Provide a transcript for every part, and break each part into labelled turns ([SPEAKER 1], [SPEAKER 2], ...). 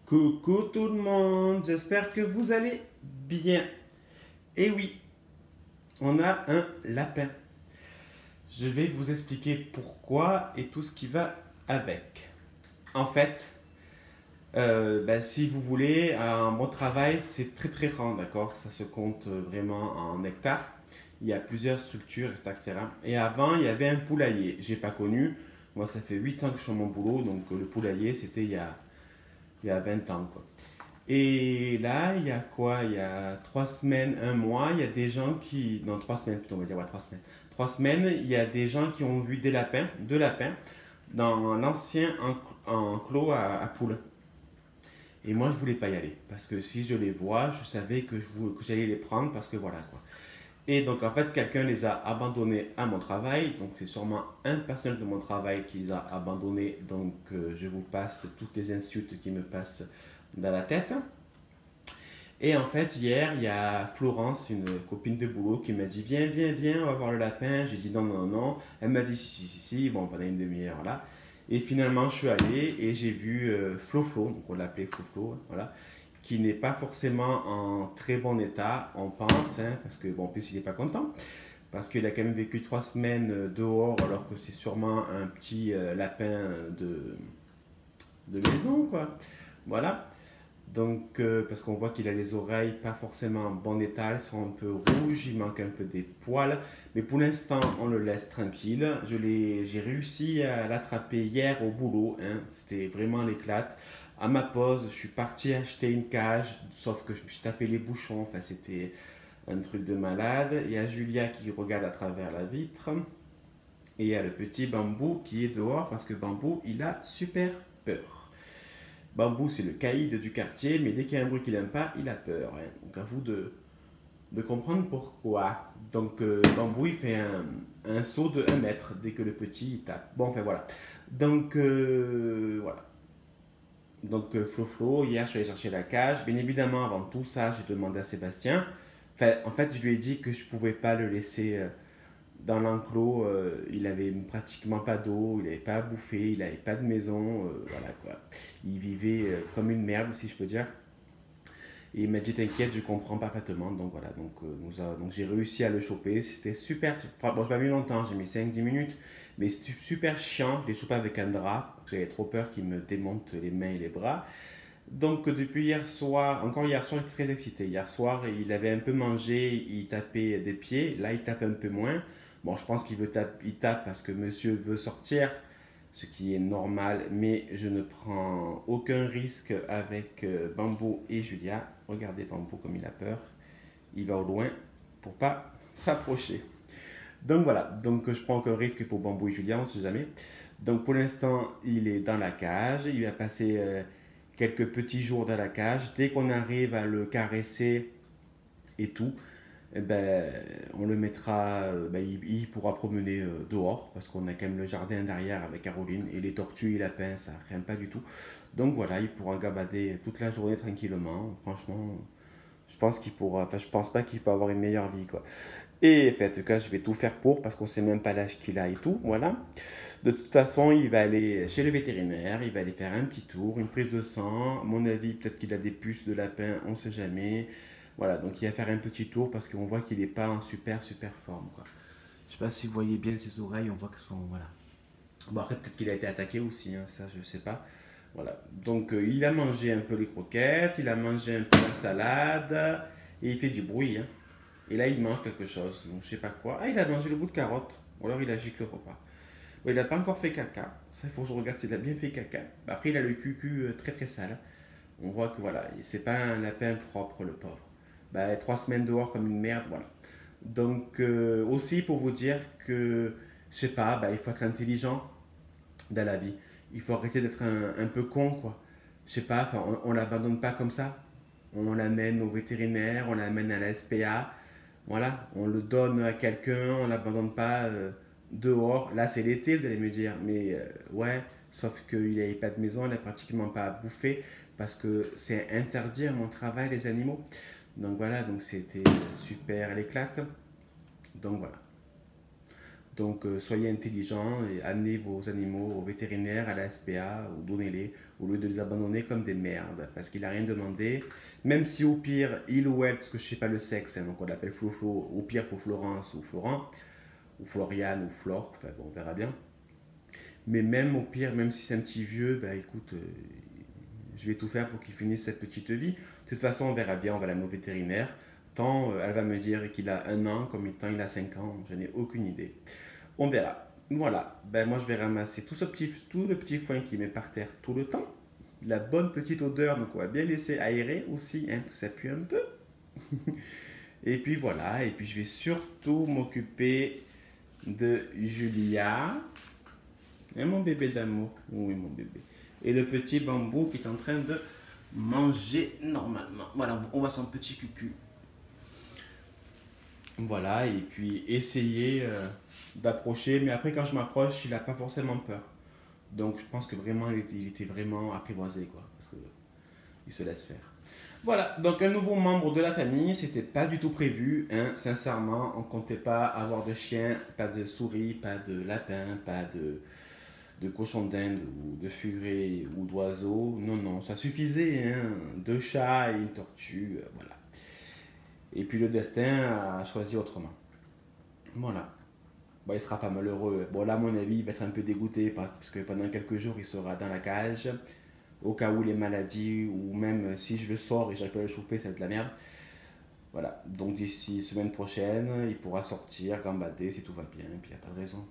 [SPEAKER 1] Coucou tout le monde, j'espère que vous allez bien. Et oui, on a un lapin. Je vais vous expliquer pourquoi et tout ce qui va avec. En fait, si vous voulez, mon travail, c'est très très grand, d'accord. Ça se compte vraiment en hectares. Il y a plusieurs structures, etc., etc. Et avant, il y avait un poulailler. J'ai pas connu. Moi, ça fait 8 ans que je suis à mon boulot, donc le poulailler, c'était il y a 20 ans, quoi. Et là, il y a quoi? Il y a 3 semaines, un mois, il y a des gens qui... Non, 3 semaines plutôt, on va dire, ouais, 3 semaines. 3 semaines, il y a des gens qui ont vu des lapins, deux lapins, dans l'ancien enclos à poules. Et moi, je voulais pas y aller, parce que si je les vois, je savais que j'allais les prendre, parce que voilà, quoi. Et donc, en fait, quelqu'un les a abandonnés à mon travail, donc c'est sûrement un personnel de mon travail qui les a abandonnés, donc je vous passe toutes les insultes qui me passent dans la tête. Et en fait, hier, il y a Florence, une copine de boulot, qui m'a dit viens, viens, viens, on va voir le lapin. J'ai dit non, non, non. Elle m'a dit si, si, si, si. Bon, pendant une demi-heure là. Et finalement, je suis allé et j'ai vu Flo, donc on l'appelait Flo, voilà, qui n'est pas forcément en très bon état, on pense, hein, parce que, bon, en plus, il n'est pas content, parce qu'il a quand même vécu 3 semaines dehors, alors que c'est sûrement un petit lapin de maison, quoi. Voilà. Donc, parce qu'on voit qu'il a les oreilles pas forcément en bon état, elles sont un peu rouges, il manque un peu des poils. Mais pour l'instant, on le laisse tranquille. J'ai réussi à l'attraper hier au boulot, hein. C'était vraiment l'éclate. À ma pause, je suis parti acheter une cage, sauf que je me suis tapé les bouchons. Enfin, c'était un truc de malade. Il y a Julia qui regarde à travers la vitre. Et il y a le petit Bambou qui est dehors parce que Bambou, il a super peur. Bambou, c'est le caïd du quartier, mais dès qu'il y a un bruit qu'il n'aime pas, il a peur, hein. Donc à vous de comprendre pourquoi. Donc Bambou, il fait un saut de 1 mètre dès que le petit il tape. Bon, enfin voilà. Donc voilà. Donc Flo, hier je suis allé chercher la cage. Bien évidemment, avant tout ça, j'ai demandé à Sébastien. Enfin, en fait, je lui ai dit que je ne pouvais pas le laisser dans l'enclos. Il avait pratiquement pas d'eau, il n'avait pas à bouffer, il n'avait pas de maison. Voilà quoi. Il vivait comme une merde, si je peux dire. Et il m'a dit t'inquiète, je comprends parfaitement. Donc voilà, donc j'ai réussi à le choper. C'était super. Enfin, bon, j'ai pas mis longtemps, j'ai mis 5-10 minutes. Mais c'était super chiant. Je l'ai chopé avec un drap. J'avais trop peur qu'il me démonte les mains et les bras. Donc depuis hier soir, encore hier soir, il était très excité. Hier soir, il avait un peu mangé, il tapait des pieds. Là, il tape un peu moins. Bon, je pense il tape parce que monsieur veut sortir, ce qui est normal, mais je ne prends aucun risque avec Bambou et Julia. Regardez Bambou comme il a peur. Il va au loin pour pas s'approcher. Donc voilà, donc je prends aucun risque pour Bambou et Julia, on ne sait jamais. Donc pour l'instant, il est dans la cage. Il va passer quelques petits jours dans la cage. Dès qu'on arrive à le caresser et tout, eh ben, on le mettra, il pourra promener dehors parce qu'on a quand même le jardin derrière avec Caroline et les tortues et les lapins, ça rien pas du tout. Donc voilà, il pourra gabader toute la journée tranquillement. Franchement, je pense pas qu'il peut avoir une meilleure vie quoi. Et en tout cas, je vais tout faire pour parce qu'on sait même pas l'âge qu'il a et tout, voilà. De toute façon, il va aller chez le vétérinaire, il va aller faire un petit tour, une prise de sang. À mon avis, peut-être qu'il a des puces de lapin, on ne sait jamais. Voilà, donc il va faire un petit tour parce qu'on voit qu'il n'est pas en super super forme, quoi. Je sais pas si vous voyez bien ses oreilles, on voit qu'elles sont, voilà. Bon, après, peut-être qu'il a été attaqué aussi, hein, ça je sais pas. Voilà, donc il a mangé un peu les croquettes, il a mangé un peu la salade, et il fait du bruit, hein. Et là, il mange quelque chose, donc je sais pas quoi. Ah, il a mangé le bout de carotte, ou alors il a giclé le repas. Ouais, il n'a pas encore fait caca. Ça, il faut que je regarde s'il a bien fait caca. Après, il a le cucu très très sale. On voit que voilà, c'est pas un lapin propre, le pauvre. 3 semaines dehors comme une merde, voilà. Donc, aussi pour vous dire que, je sais pas, il faut être intelligent dans la vie. Il faut arrêter d'être un peu con, quoi. Je sais pas, enfin, on l'abandonne pas comme ça. On l'amène au vétérinaire, on l'amène à la SPA. Voilà, on le donne à quelqu'un, on l'abandonne pas dehors. Là, c'est l'été, vous allez me dire, mais ouais, sauf qu'il n'avait pas de maison, il n'a pratiquement pas à bouffer parce que c'est interdit à mon travail, les animaux. Donc voilà, donc c'était super, elle éclate. Donc voilà. Donc soyez intelligents et amenez vos animaux au vétérinaire, à la SPA, ou donnez-les, au lieu de les abandonner comme des merdes, parce qu'il n'a rien demandé. Même si au pire, il ou elle, parce que je ne sais pas le sexe, hein, donc on l'appelle Flo-Flo, au pire pour Florence ou Florent, ou Floriane ou Flore, enfin bon, on verra bien. Mais même au pire, même si c'est un petit vieux, bah écoute, je vais tout faire pour qu'il finisse cette petite vie. De toute façon, on verra bien, on va l'amener au vétérinaire. Tant elle va me dire qu'il a 1 an, comme tant il a 5 ans, je n'ai aucune idée. On verra. Voilà, ben moi je vais ramasser tout le petit foin qui met par terre tout le temps. La bonne petite odeur, donc on va bien laisser aérer aussi, hein, que ça pue un peu. Et puis voilà, et puis je vais surtout m'occuper de Julia. Et mon bébé d'amour. Oui, mon bébé. Et le petit bambou qui est en train de manger normalement. Voilà, on voit son petit cucu. Voilà, et puis essayer d'approcher. Mais après, quand je m'approche, il n'a pas forcément peur. Donc je pense que vraiment, il était vraiment apprivoisé, quoi. Parce qu'il se laisse faire. Voilà, donc un nouveau membre de la famille, c'était pas du tout prévu, hein, sincèrement, on comptait pas avoir de chien, pas de souris, pas de lapin, pas de cochon d'Inde ou de furet ou d'oiseau. Non, non, ça suffisait, hein, 2 chats et une tortue, voilà. Et puis le destin a choisi autrement. Voilà. Bon, il sera pas malheureux. Bon, là, à mon avis, il va être un peu dégoûté parce que pendant quelques jours, il sera dans la cage. Au cas où les maladies, ou même si je le sors et j'arrive pas à le choper, ça va être de la merde. Voilà. Donc d'ici semaine prochaine, il pourra sortir, gambader si tout va bien. Et puis il n'y a pas de raison.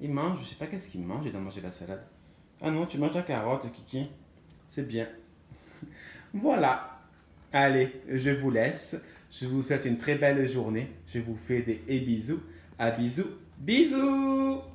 [SPEAKER 1] Il mange, je sais pas qu'est-ce qu'il mange, il doit manger la salade. Ah non, tu manges la carotte, Kiki. C'est bien. Voilà. Allez, je vous laisse. Je vous souhaite une très belle journée. Je vous fais des bisous. À bisous. Bisous.